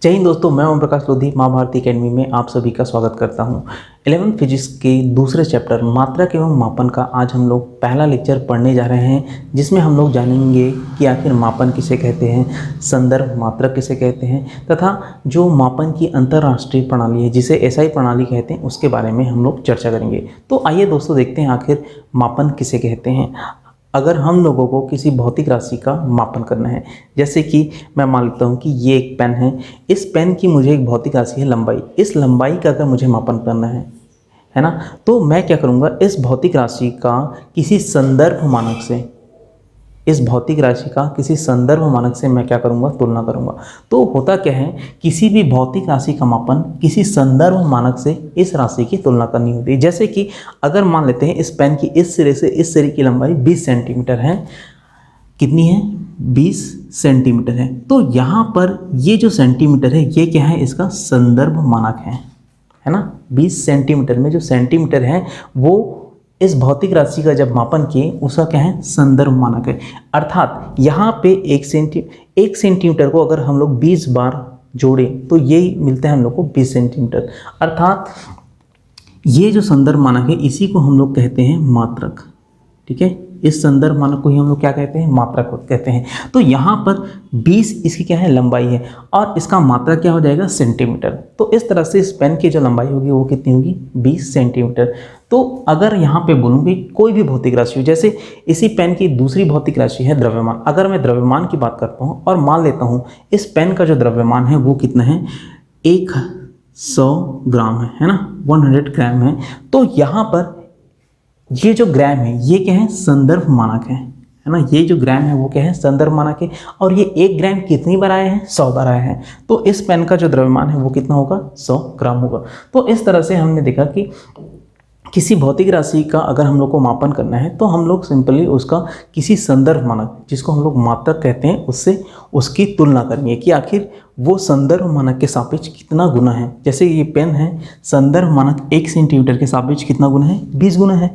जय हिंद दोस्तों, मैं ओम प्रकाश लोधी माँ भारती अकेडमी में आप सभी का स्वागत करता हूँ। 11th फिजिक्स के दूसरे चैप्टर मात्रक एवं मापन का आज हम लोग पहला लेक्चर पढ़ने जा रहे हैं, जिसमें हम लोग जानेंगे कि आखिर मापन किसे कहते हैं, संदर्भ मात्रक किसे कहते हैं तथा जो मापन की अंतर्राष्ट्रीय प्रणाली है जिसे एसआई प्रणाली कहते हैं उसके बारे में हम लोग चर्चा करेंगे। तो आइए दोस्तों देखते हैं आखिर मापन किसे कहते हैं। अगर हम लोगों को किसी भौतिक राशि का मापन करना है, जैसे कि मैं मान लेता हूँ कि ये एक पेन है, इस पेन की मुझे एक भौतिक राशि है लंबाई, इस लंबाई का अगर मुझे मापन करना है ना, तो मैं क्या करूँगा, इस भौतिक राशि का किसी संदर्भ मानक से, इस भौतिक राशि का किसी संदर्भ मानक से मैं क्या करूँगा, तुलना करूँगा। तो होता क्या है, किसी भी भौतिक राशि का मापन किसी संदर्भ मानक से इस राशि की तुलना करनी होती है। जैसे कि अगर मान लेते हैं इस पेन की इस सिरे से इस सिरे की लंबाई 20 सेंटीमीटर है। कितनी है? 20 सेंटीमीटर है। तो यहाँ पर ये जो सेंटीमीटर है ये क्या है, इसका संदर्भ मानक है ना। 20 सेंटीमीटर में जो सेंटीमीटर है वो इस भौतिक राशि का जब मापन किए उसका क्या है, संदर्भ मानक है। अर्थात यहाँ पे 1 सेंटीमीटर को अगर हम लोग 20 बार जोड़े तो यही मिलता है हम लोग को 20 सेंटीमीटर। अर्थात ये जो संदर्भ मानक है इसी को हम लोग कहते हैं मात्रक। ठीक है, इस संदर्भ मानक को ही हम लोग क्या कहते हैं, मात्रक कहते हैं। तो यहाँ पर 20 इसकी क्या है, लंबाई है, और इसका मात्रक क्या हो जाएगा, सेंटीमीटर। तो इस तरह से इस पेन की जो लंबाई होगी वो कितनी होगी, 20 सेंटीमीटर। तो अगर यहाँ पे बोलूँगी कोई भी भौतिक राशि हो, जैसे इसी पेन की दूसरी भौतिक राशि है द्रव्यमान। अगर मैं द्रव्यमान की बात करता हूँ और मान लेता हूँ इस पेन का जो द्रव्यमान है वो कितना है, 100 ग्राम है ना, 100 ग्राम है। तो यहाँ पर ये जो ग्राम है ये क्या है, संदर्भ मानक है ना। ये जो ग्राम है वो क्या है, संदर्भ मानक है। और ये 1 ग्राम कितनी बार आया है, 100 बार आया है। तो इस पेन का जो द्रव्यमान है वो कितना होगा, 100 ग्राम होगा। तो इस तरह से हमने देखा कि किसी भौतिक राशि का अगर हम लोग को मापन करना है तो हम लोग सिंपली उसका किसी संदर्भ मानक, जिसको हम लोग मात्रक कहते हैं, उससे उसकी तुलना करनी है कि आखिर वो संदर्भ मानक के सापेक्ष कितना गुना है। जैसे ये पेन है, संदर्भ मानक 1 सेंटीमीटर के सापेक्ष कितना गुना है, 20 गुना है।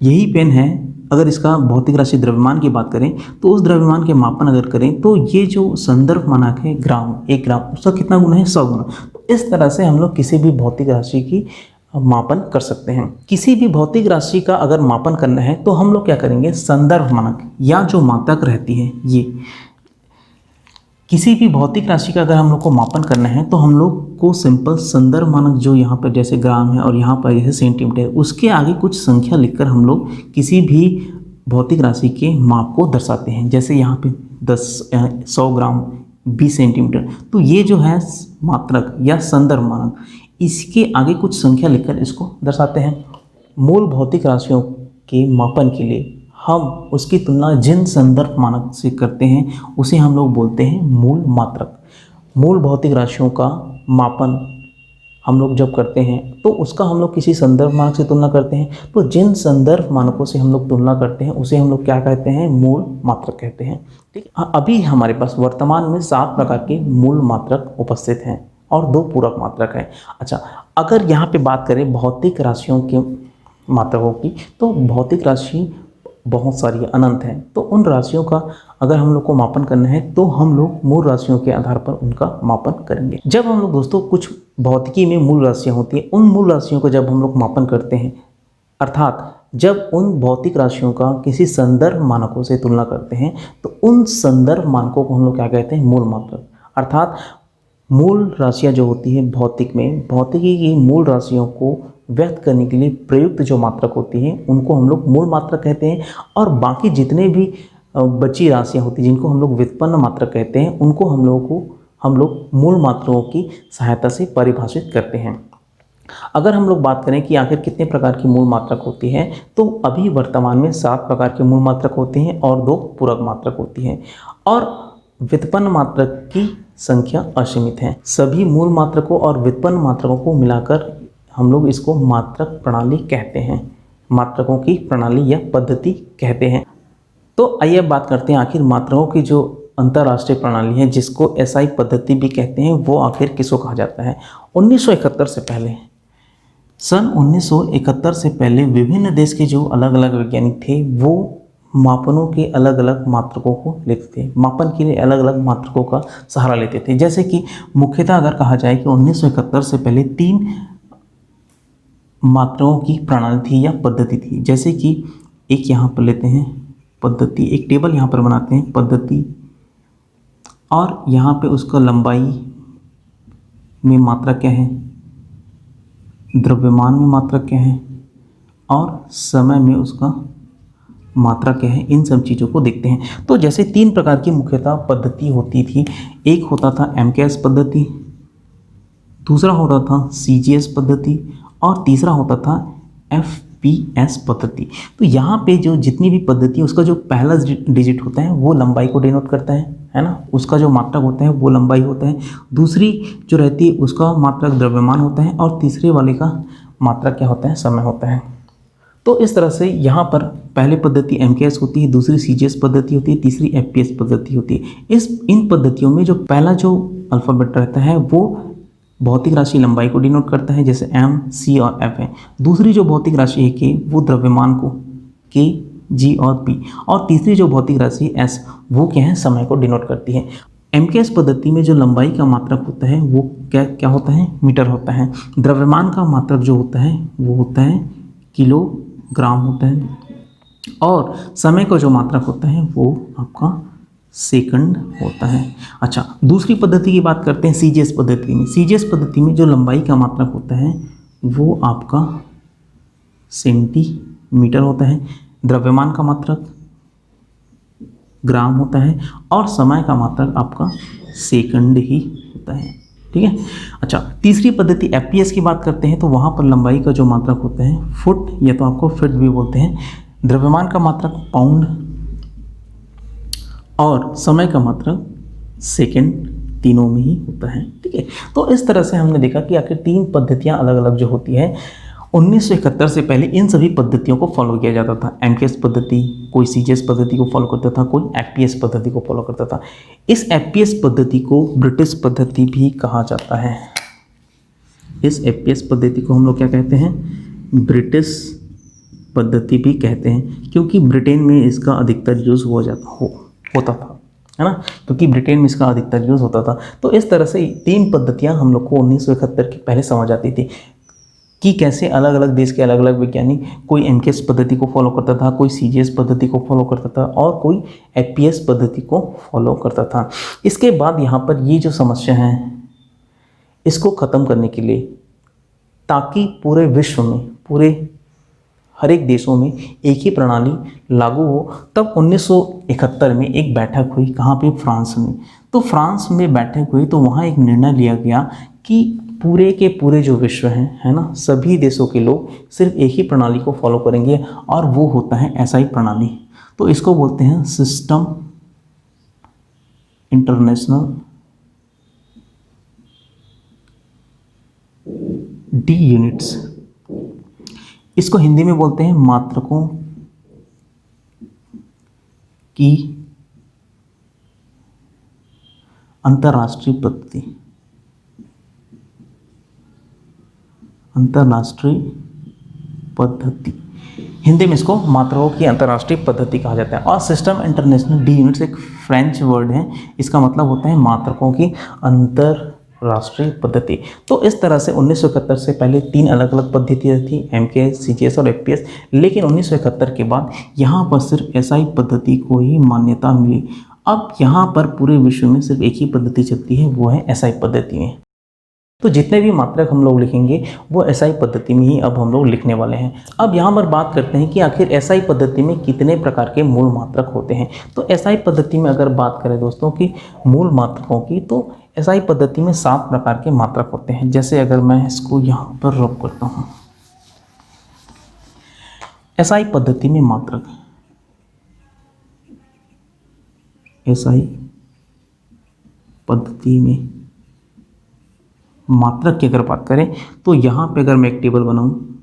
यही पेन है, अगर इसका भौतिक राशि द्रव्यमान की बात करें तो उस द्रव्यमान के मापन अगर करें तो ये जो संदर्भ मानक है ग्राम, 1 ग्राम, उसका कितना गुना है, 100 गुना। तो इस तरह से हम लोग किसी भी भौतिक राशि की मापन कर सकते हैं। किसी भी भौतिक राशि का अगर मापन करना है तो हम लोग क्या करेंगे, संदर्भ मानक या जो मात्रक रहती है, ये किसी भी भौतिक राशि का अगर हम लोग को मापन करना है तो हम लोग को सिंपल संदर्भ मानक जो यहाँ पर जैसे ग्राम है और यहाँ पर जैसे सेंटीमीटर, उसके आगे कुछ संख्या लिखकर हम लोग किसी भी भौतिक राशि के माप को दर्शाते हैं। जैसे यहाँ पे 100 ग्राम 20 सेंटीमीटर, तो ये जो है मात्रक या संदर्भ मानक, इसके आगे कुछ संख्या लिखकर इसको दर्शाते हैं। मूल भौतिक राशियों के मापन के लिए हम उसकी तुलना जिन संदर्भ मानक से करते हैं उसे हम लोग बोलते हैं मूल मात्रक। मूल भौतिक राशियों का मापन हम लोग जब करते हैं तो उसका हम लोग किसी संदर्भ मानक से तुलना करते हैं। तो जिन संदर्भ मानकों से हम लोग तुलना करते हैं उसे हम लोग क्या कहते हैं, मूल मात्रक कहते हैं। ठीक, अभी हमारे पास वर्तमान में 7 प्रकार के मूल मात्रक उपस्थित हैं और 2 पूरक मात्रक हैं। अच्छा, अगर यहाँ पे बात करें भौतिक राशियों के मात्रकों की, तो भौतिक राशि बहुत सारी अनंत हैं। तो उन राशियों का अगर हम लोग को मापन करना है तो हम लोग मूल राशियों के आधार पर उनका मापन करेंगे। जब हम लोग दोस्तों कुछ भौतिकी में मूल राशियाँ होती हैं, उन मूल राशियों को जब हम लोग मापन करते हैं, अर्थात जब उन भौतिक राशियों का किसी संदर्भ मानकों से तुलना करते हैं तो उन संदर्भ मानकों को हम लोग क्या कहते हैं, मूल मात्रक। अर्थात मूल राशियाँ जो होती हैं भौतिक में, भौतिकी की मूल राशियों को व्यक्त करने के लिए प्रयुक्त जो मात्रक होती हैं उनको हम लोग मूल मात्रक कहते हैं। और बाकी जितने भी बची राशियाँ होती हैं जिनको हम लोग व्युत्पन्न मात्रक कहते हैं, उनको हम लोग मूल मात्रकों की सहायता से परिभाषित करते हैं। अगर हम लोग बात करें कि आखिर कितने प्रकार की मूल मात्रक होती हैं, तो अभी वर्तमान में 7 प्रकार के मूल मात्रक होते हैं और 2 पूरक मात्रक होती हैं, और व्युत्पन्न मात्रक की संख्या असीमित है। सभी मूल मात्रकों और व्युत्पन्न मात्रकों को मिलाकर हम लोग इसको मात्रक प्रणाली कहते हैं, मात्रकों की प्रणाली या पद्धति कहते हैं। तो आइए अब बात करते हैं आखिर मात्रकों की जो अंतर्राष्ट्रीय प्रणाली है, जिसको एसआई पद्धति भी कहते हैं, वो आखिर किसको कहा जाता है। 1971 से पहले, सन 1971 से पहले विभिन्न देश के जो अलग अलग वैज्ञानिक थे वो मापनों के अलग अलग मात्रकों को लेते थे, मापन के लिए अलग अलग मात्रकों का सहारा लेते थे। जैसे कि मुख्यतः अगर कहा जाए कि 1971 से पहले 3 मात्राओं की प्रणाली थी या पद्धति थी। जैसे कि एक यहाँ पर लेते हैं पद्धति, एक टेबल यहाँ पर बनाते हैं पद्धति, और यहाँ पे उसका लंबाई में मात्रा क्या है, द्रव्यमान में मात्रा क्या है, और समय में उसका मात्रा क्या है, इन सब चीज़ों को देखते हैं। तो जैसे 3 प्रकार की मुख्यतः पद्धति होती थी। एक होता था MKS पद्धति, दूसरा होता था CGS पद्धति, और तीसरा होता था FPS पद्धति। तो यहाँ पे जो जितनी भी पद्धति, उसका जो पहला डिजिट होता है वो लंबाई को डिनोट करता है ना, उसका जो मात्रक होता है वो लंबाई होता है। दूसरी जो रहती है उसका मात्रक द्रव्यमान होता है, और तीसरे वाले का मात्रक क्या होता है, समय होता है। तो इस तरह से यहाँ पर पहली पद्धति MKS होती है, दूसरी CGS पद्धति होती है, तीसरी FPS पद्धति होती है। इन पद्धतियों में जो पहला जो अल्फ़ाबेट रहता है वो भौतिक राशि लंबाई को डिनोट करता है, जैसे M, C और F है। दूसरी जो भौतिक राशि है K, वो द्रव्यमान को K, G और P, और तीसरी जो भौतिक राशि S, वो क्या है, समय को डिनोट करती है। MKS पद्धति में जो लंबाई का मात्रक होता है वो क्या होता है, मीटर होता है। द्रव्यमान का मात्रक जो होता है वो होता है किलोग्राम होता है, और समय का जो मात्रक होता है वो आपका सेकंड होता है। अच्छा, दूसरी पद्धति की बात करते हैं CGS पद्धति में। CGS पद्धति में जो लंबाई का मात्रक होता है वो आपका सेंटीमीटर होता है, द्रव्यमान का मात्रक ग्राम होता है, और समय का मात्रक आपका सेकंड ही होता है। ठीक है। अच्छा, तीसरी पद्धति FPS की बात करते हैं तो वहाँ पर लंबाई का जो मात्रक होता है फुट, या तो आपको फिट भी बोलते हैं, द्रव्यमान का मात्रक पाउंड, और समय का मात्रक सेकंड, तीनों में ही होता है। ठीक है। तो इस तरह से हमने देखा कि आखिर 3 पद्धतियाँ अलग अलग जो होती है, 1971 से पहले इन सभी पद्धतियों को फॉलो किया जाता था। MKS पद्धति, कोई CGS पद्धति को फॉलो करता था, कोई FPS पद्धति को फॉलो करता था। इस FPS पद्धति को ब्रिटिश पद्धति भी कहा जाता है। इस FPS पद्धति को हम लोग क्या कहते हैं, ब्रिटिश पद्धति भी कहते हैं, क्योंकि ब्रिटेन में इसका अधिकतर यूज़ होता था, है ना, क्योंकि ब्रिटेन में इसका अधिकतर यूज़ होता था। तो इस तरह से 3 पद्धतियाँ हम लोग को 1971 के पहले समझ आती थी कि कैसे अलग अलग देश के अलग अलग वैज्ञानिक, कोई MKS पद्धति को फॉलो करता था, कोई CGS पद्धति को फॉलो करता था, और कोई FPS पद्धति को फॉलो करता था। इसके बाद यहाँ पर ये जो समस्या है इसको ख़त्म करने के लिए, ताकि पूरे विश्व में, पूरे हर एक देशों में एक ही प्रणाली लागू हो, तब 1971 में एक बैठक हुई। कहाँ पे, फ्रांस में। तो फ्रांस में बैठक हुई तो वहाँ एक निर्णय लिया गया कि पूरे के पूरे जो विश्व है ना, सभी देशों के लोग सिर्फ एक ही प्रणाली को फॉलो करेंगे, और वो होता है SI प्रणाली। तो इसको बोलते हैं सिस्टम इंटरनेशनल डी यूनिट्स। इसको हिंदी में बोलते हैं मात्रकों की अंतर्राष्ट्रीय पद्धति। अंतर्राष्ट्रीय पद्धति, हिंदी में इसको मात्रकों की अंतर्राष्ट्रीय पद्धति कहा जाता है। और सिस्टम इंटरनेशनल डी यूनिट्स एक फ्रेंच वर्ड है, इसका मतलब होता है मात्रकों की अंतर्राष्ट्रीय पद्धति। तो इस तरह से 1971 से पहले 3 अलग अलग पद्धतियाँ थी, MKS, CGS और FPS। लेकिन 1971 के बाद यहाँ पर सिर्फ SI पद्धति को ही मान्यता मिली। अब यहाँ पर पूरे विश्व में सिर्फ एक ही पद्धति चलती है, वो है SI पद्धति में। तो जितने भी मात्रक हम लोग लिखेंगे वो SI पद्धति में ही अब हम लोग लिखने वाले हैं। अब यहाँ पर बात करते हैं कि आखिर SI पद्धति में कितने प्रकार के मूल मात्रक होते हैं। तो SI पद्धति में अगर बात करें दोस्तों की मूल मात्रकों की, तो SI पद्धति में 7 प्रकार के मात्रक होते हैं। जैसे अगर मैं इसको यहाँ पर रब करता हूँ, SI पद्धति में मात्रक, SI पद्धति में मात्रक की अगर बात करें तो यहाँ पे अगर मैं एक टेबल बनाऊँ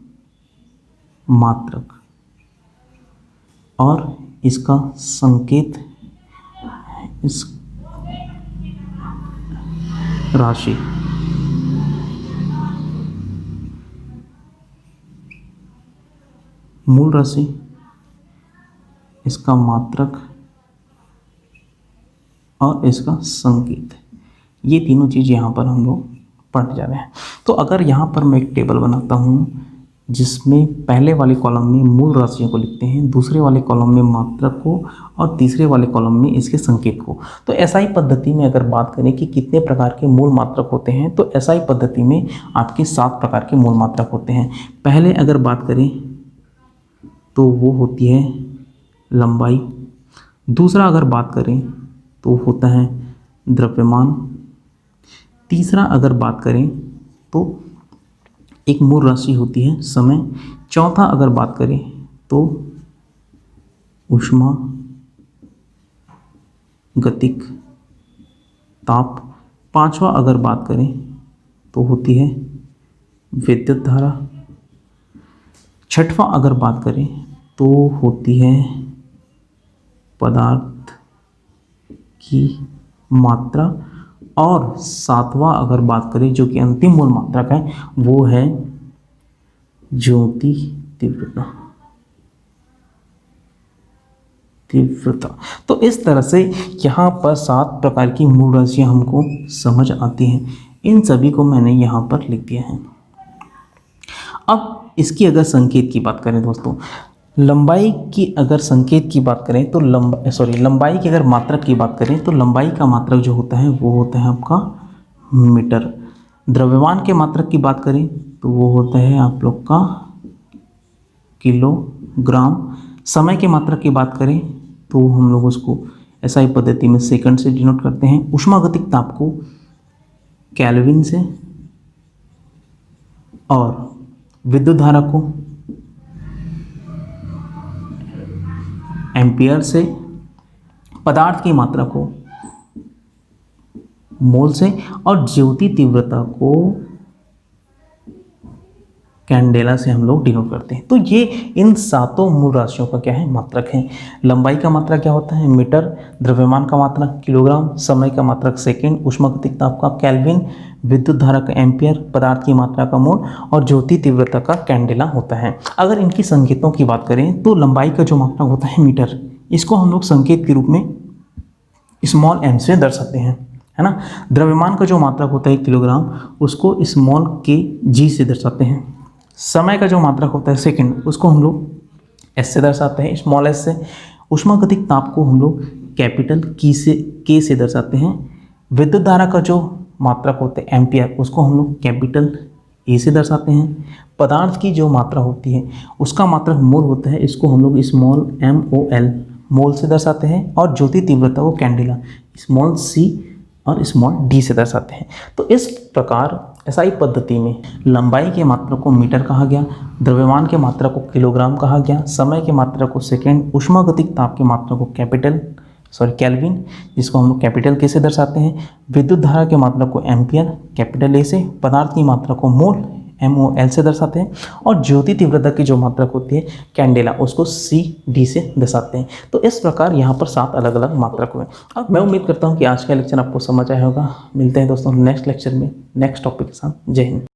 मात्रक, और इसका संकेत इस राशि, मूल राशि, इसका मात्रक और इसका संकेत, ये तीनों चीज़ यहाँ पर हम लोग पढ़ने जा रहे हैं। तो अगर यहाँ पर मैं एक टेबल बनाता हूँ जिसमें पहले वाले कॉलम में मूल राशियों को लिखते हैं, दूसरे वाले कॉलम में मात्रक को और तीसरे वाले कॉलम में इसके संकेत को। तो एसआई पद्धति में अगर बात करें कि कितने प्रकार के मूल मात्रक होते हैं, तो एसआई पद्धति में आपके 7 प्रकार के मूल मात्रक होते हैं। पहले अगर बात करें तो वो होती है लंबाई। दूसरा अगर बात करें तो होता है द्रव्यमान। तीसरा अगर बात करें तो एक मूल राशि होती है समय। चौथा अगर बात करें तो ऊष्मा गतिक ताप। पांचवा अगर बात करें तो होती है विद्युत धारा। छठवां अगर बात करें तो होती है पदार्थ की मात्रा। और सातवां अगर बात करें जो कि अंतिम मूल मात्रक है, वो है ज्योति तीव्रता। तो इस तरह से यहाँ पर 7 प्रकार की मूल राशियाँ हमको समझ आती हैं। इन सभी को मैंने यहाँ पर लिख दिया है। अब इसकी अगर संकेत की बात करें दोस्तों, लंबाई की अगर संकेत की बात करें तो लंबाई की अगर मात्रक की बात करें तो लंबाई का मात्रक जो होता है वो होता है आपका मीटर। द्रव्यमान के मात्रक की बात करें तो वो होता है आप लोग का किलोग्राम। समय के मात्रक की बात करें तो हम लोग उसको एसआई पद्धति में सेकंड से डिनोट करते हैं। ऊष्मागतिक ताप को केल्विन से, और विद्युत धारा को एम्पियर से, पदार्थ की मात्रा को मोल से, और ज्योति तीव्रता को कैंडेला से हम लोग डिनोट करते हैं। तो ये इन 7 मूल राशियों का क्या है, मात्रक है। लंबाई का मात्रक क्या होता है, मीटर। द्रव्यमान का मात्रक किलोग्राम। समय का मात्रक सेकंड। ऊष्मागतिक ताप का केल्विन। विद्युत धारा का एम्पियर। पदार्थ की मात्रा का मोल। और ज्योति तीव्रता का कैंडेला होता है। अगर इनकी संकेतों की बात करें तो लंबाई का जो मात्रक होता है मीटर, इसको हम लोग संकेत के रूप में स्मॉल m से दर्शाते हैं, है ना। द्रव्यमान का जो मात्रक होता है किलोग्राम, उसको स्मॉल kg से दर्शाते हैं। समय का जो मात्रक होता है सेकंड, उसको हम लोग s से दर्शाते हैं, स्मॉल s से। ऊष्मागतिक ताप को हम लोग कैपिटल K से दर्शाते हैं। विद्युत धारा का जो मात्रक होता है एम्पियर, उसको हम लोग कैपिटल A से दर्शाते हैं। पदार्थ की जो मात्रा होती है उसका मात्रक मोल होता है, इसको हम लोग स्मॉल MOL मोल से दर्शाते हैं। और ज्योति तीव्रता को कैंडेला स्मॉल c और स्मॉल d से दर्शाते हैं। तो इस प्रकार एसआई पद्धति में लंबाई के मात्रक को मीटर कहा गया, द्रव्यमान के मात्रा को किलोग्राम कहा गया, समय के मात्रा को सेकंड, ऊष्मागतिक ताप के मात्रा को केल्विन, जिसको हम लोग कैपिटल के से दर्शाते हैं, विद्युत धारा के मात्रा को एम्पियर कैपिटल ए से, पदार्थ की मात्रा को मोल MOL से दर्शाते हैं, और ज्योति तीव्रता की जो मात्रक होती है कैंडेला, उसको CD से दर्शाते हैं। तो इस प्रकार यहाँ पर 7 अलग अलग मात्रक हुए। अब मैं उम्मीद करता हूँ कि आज का लेक्चर आपको समझ आया होगा। मिलते हैं दोस्तों नेक्स्ट लेक्चर में नेक्स्ट टॉपिक के साथ। जय हिंद।